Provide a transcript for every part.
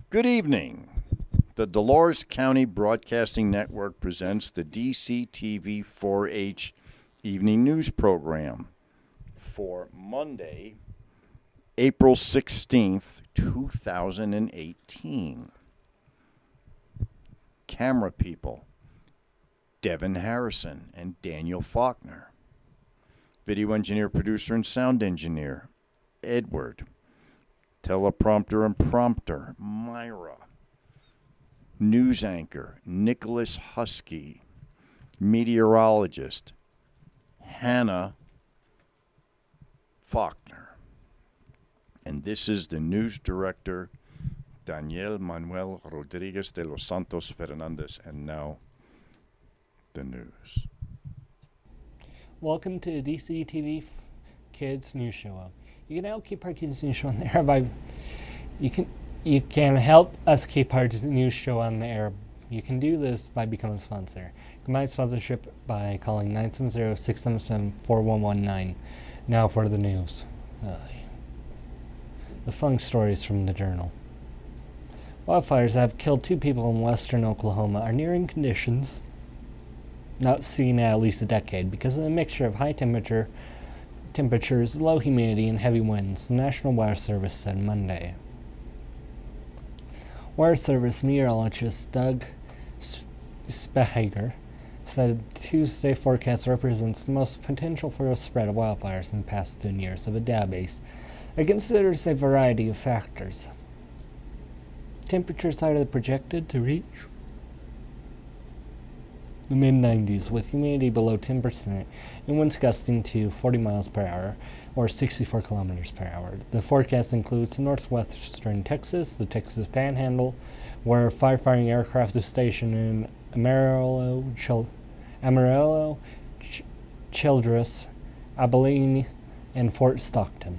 Good evening. The Dolores County Broadcasting Network presents the DCTV 4-H Evening News Program for Monday, April 16th, 2018. Camera people, Devin Harrison and Daniel Faulkner. Video engineer, producer, and sound engineer, Edward. Teleprompter and prompter, Myra. News anchor, Nicholas Husky. Meteorologist, Hannah Faulkner. And this is the news director, Daniel Manuel Rodriguez de los Santos Fernandez. And now, the news. Welcome to the DCTV Kids News Show. You can help keep our kids news show on the air by you can help us keep our news show on the air. You can do this by becoming a sponsor. You can buy sponsorship by calling 970-677-4119. Now for the news. The fun stories from the Journal. Wildfires that have killed 2 people in western Oklahoma are nearing conditions not seen in at least a decade because of the mixture of high temperatures, low humidity, and heavy winds, the National Weather Service said Monday. Weather Service meteorologist Doug Spehager said Tuesday forecast represents the most potential for a spread of wildfires in the past 10 years of a database that considers a variety of factors. Temperatures are projected to reach the mid-90s with humidity below 10% and winds gusting to 40 miles per hour or 64 kilometers per hour. The forecast includes northwestern Texas, the Texas Panhandle, where firefighting aircraft is stationed in Amarillo, Childress, Abilene, and Fort Stockton.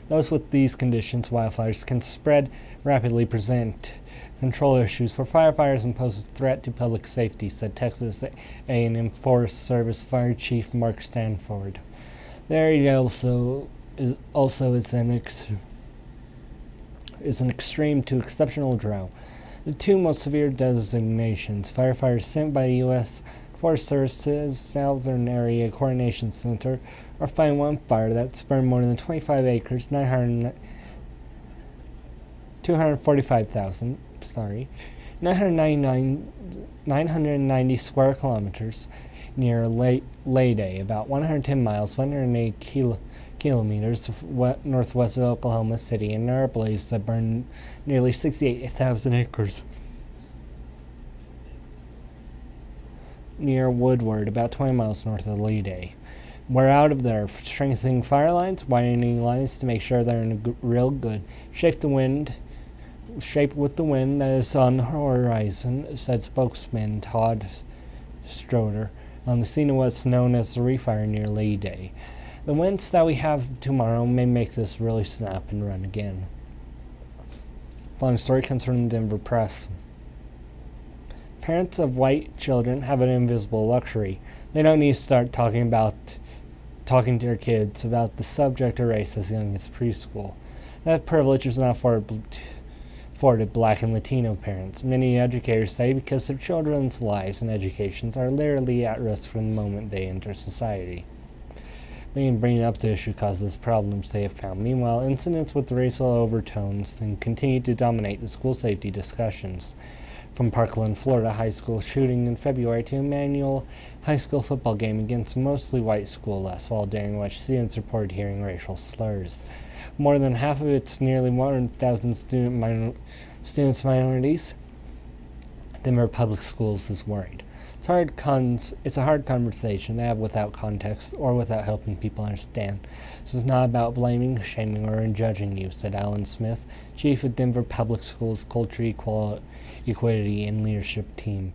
Those with these conditions, wildfires can spread rapidly, present control issues for firefighters, and pose a threat to public safety, said Texas A&M Forest Service Fire Chief Mark Stanford. The area is an extreme to exceptional drought. The 2 most severe designations, firefighters sent by the U.S. Forest Service's Southern Area Coordination Center, are fighting one fire that burned more than 25 acres, 990 square kilometers near Leyday, about 110 miles, 108 kilometers northwest of Oklahoma City, and near a blaze that burned nearly 68,000 acres near Woodward, about 20 miles north of Leyday. We're out of there, strengthening fire lines, widening lines to make sure they're in a real good shape with the wind that is on the horizon, said spokesman Todd Stroder on the scene of what's known as the refire near Leyday. The winds that we have tomorrow may make this really snap and run again. Following story comes from the Denver Press. Parents of white children have an invisible luxury. They don't need to start talking to their kids about the subject of race as young as preschool. That privilege is not afforded Black and Latino parents. Many educators say because their children's lives and educations are literally at risk from the moment they enter society. Bringing up the issue causes problems they have found. Meanwhile, incidents with racial overtones continue to dominate the school safety discussions. From Parkland, Florida high school shooting in February to Emmanuel High School football game against a mostly white school last fall, during which students reported hearing racial slurs. More than half of its nearly 100,000 students minorities, Denver Public Schools is worried. It's a hard conversation to have without context or without helping people understand. This is not about blaming, shaming, or judging you, said Alan Smith, chief of Denver Public Schools Culture, Equity, and Leadership Team.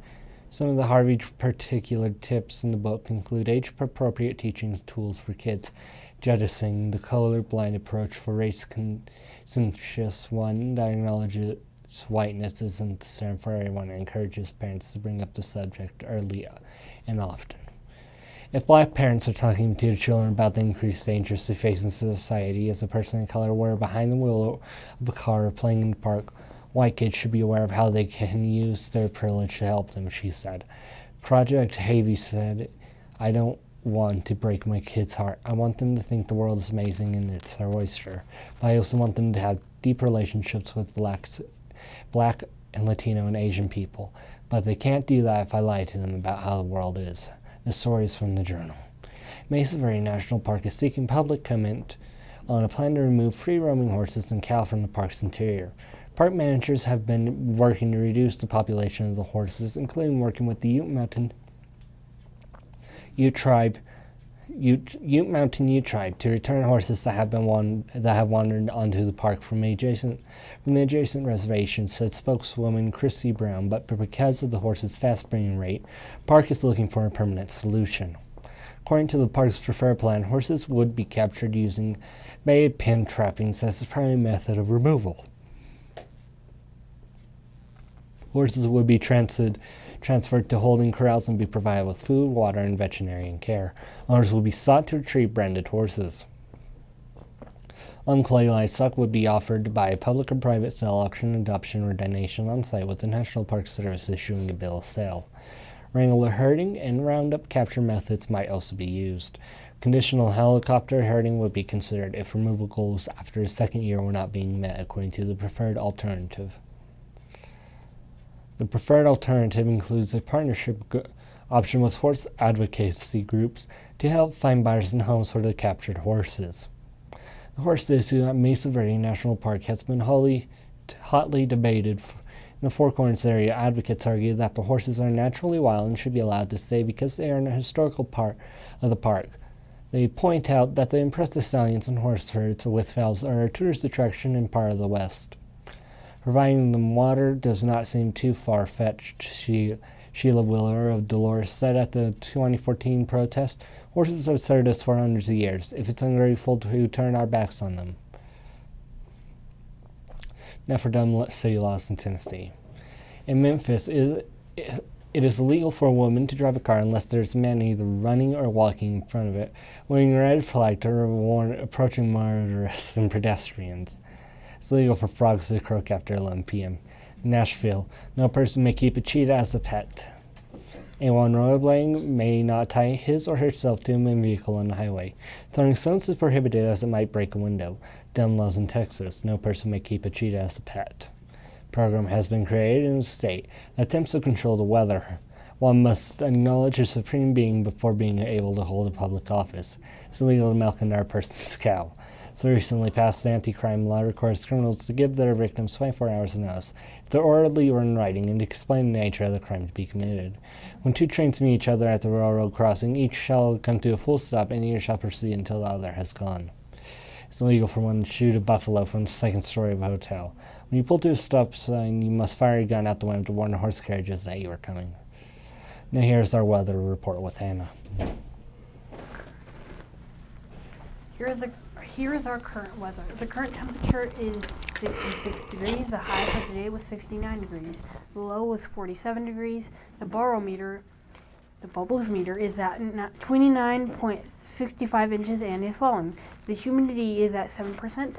Some of the Harvey particular tips in the book include age-appropriate teaching tools for kids, jettisoning the colorblind approach for race-conscious one that acknowledges whiteness isn't the same for everyone and encourages parents to bring up the subject early and often. If black parents are talking to their children about the increased dangers they face in society as a person of color, we're behind the wheel of a car or playing in the park, White kids should be aware of how they can use their privilege to help them, she said. Project Havy said, I don't want to break my kids' heart. I want them to think the world is amazing and it's their oyster. But I also want them to have deep relationships with black and Latino and Asian people. But they can't do that if I lie to them about how the world is. The story is from the Journal. Mesa Verde National Park is seeking public comment on a plan to remove free-roaming horses and cattle from the park's interior. Park managers have been working to reduce the population of the horses, including working with the Ute Mountain Ute Tribe to return horses that have wandered onto the park from the adjacent reservation, said spokeswoman Chrissy Brown. But because of the horses' fast breeding rate, park is looking for a permanent solution. According to the park's preferred plan, horses would be captured using bait pin trappings as the primary method of removal. Horses would be transferred to holding corrals and be provided with food, water, and veterinarian care. Owners would be sought to retrieve branded horses. Unclay livestock would be offered by a public or private sale, auction, adoption, or donation on site, with the National Park Service issuing a bill of sale. Wrangler herding and roundup capture methods might also be used. Conditional helicopter herding would be considered if removal goals after the second year were not being met, according to the preferred alternative. The preferred alternative includes a partnership option with horse advocacy groups to help find buyers and homes for the captured horses. The horse issue at Mesa Verde National Park has been hotly debated. In the Four Corners area, advocates argue that the horses are naturally wild and should be allowed to stay because they are an historical part of the park. They point out that the impressive stallions and horse herds with fowls are a tourist attraction in part of the West. Providing them water does not seem too far-fetched, Sheila Wheeler of Dolores said at the 2014 protest. Horses have served us for hundreds of years. If it's ungrateful to turn our backs on them. Now for dumb city laws in Tennessee. In Memphis, it is illegal for a woman to drive a car unless there's a man either running or walking in front of it, wearing a red flag to warn approaching motorists and pedestrians. It's legal for frogs to croak after 11 p.m. In Nashville, no person may keep a cheetah as a pet. Anyone rollerblading may not tie his or herself to a main vehicle on the highway. Throwing stones is prohibited as it might break a window. Dumb laws in Texas, no person may keep a cheetah as a pet. Program has been created in the state that attempts to control the weather. One must acknowledge a supreme being before being able to hold a public office. It's illegal to milk another person's cow. So recently passed anti-crime law requires criminals to give their victims 24 hours notice, if they're orally or in writing, and to explain the nature of the crime to be committed. When two trains meet each other at the railroad crossing, each shall come to a full stop and either shall proceed until the other has gone. It's illegal for one to shoot a buffalo from the second story of a hotel. When you pull to a stop sign, you must fire a gun out the window to warn the horse carriages that you are coming. Now here's our weather report with Hannah. Here is our current weather. The current temperature is 66 degrees. The high for today was 69 degrees. The low was 47 degrees. The bubbles meter is at 29.65 inches and is falling. The humidity is at 7%.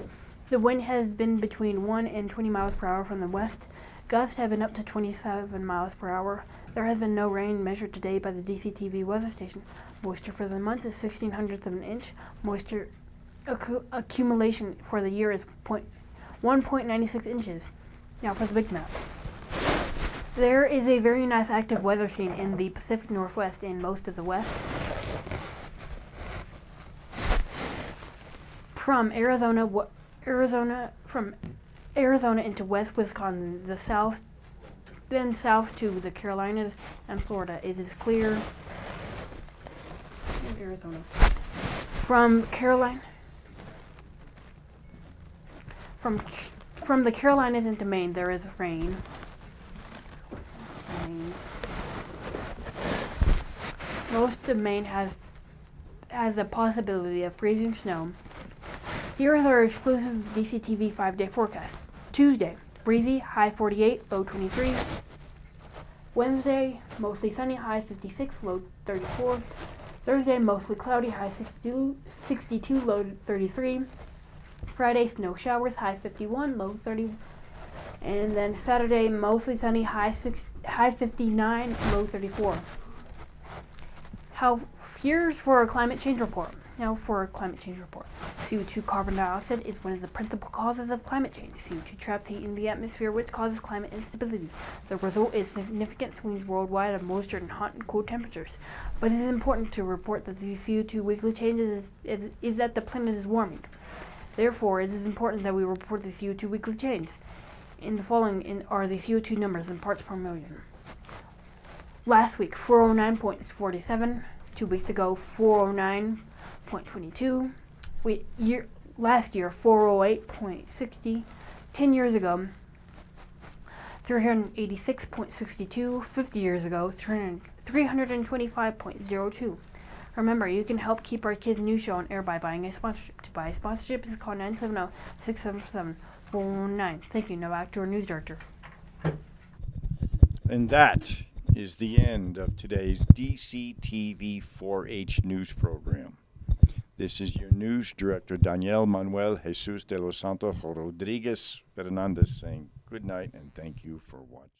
The wind has been between 1 and 20 miles per hour from the west. Gusts have been up to 27 miles per hour. There has been no rain measured today by the DCTV weather station. Moisture for the month is 16/100 of an inch. Moisture accumulation for the year is 1.96 inches. Now for the big map. There is a very nice active weather scene in the Pacific Northwest and most of the West. From Arizona into West Wisconsin, then south to the Carolinas and Florida, it is clear. Arizona. From the Carolinas into Maine, there is rain. Most of Maine has the possibility of freezing snow. Here is our exclusive DCTV 5-day forecast. Tuesday, breezy, high 48, low 23. Wednesday, mostly sunny, high 56, low 34. Thursday, mostly cloudy, high 62, low 33. Friday, snow showers, high 51, low 30. And then Saturday, mostly sunny, high 59, low 34. Here's for a climate change report. Now for a climate change report. CO2 carbon dioxide is one of the principal causes of climate change. CO2 traps heat in the atmosphere, which causes climate instability. The result is significant swings worldwide of moisture and hot and cold temperatures. But it is important to report that the CO2 weekly changes is that the planet is warming. Therefore, it is important that we report the CO2 weekly change. In the following are the CO2 numbers in parts per million. Last week, 409.47. 2 weeks ago, 409.22. Last year, 408.60. 10 years ago, 386.62. 50 years ago, 325.02. Remember, you can help keep our kids' news show on air by buying a sponsorship. To buy a sponsorship, is call 970-677-419. Thank you. Now back to our news director. And that is the end of today's DCTV 4-H news program. This is your news director, Daniel Manuel Jesus de los Santos Rodriguez Fernandez, saying good night and thank you for watching.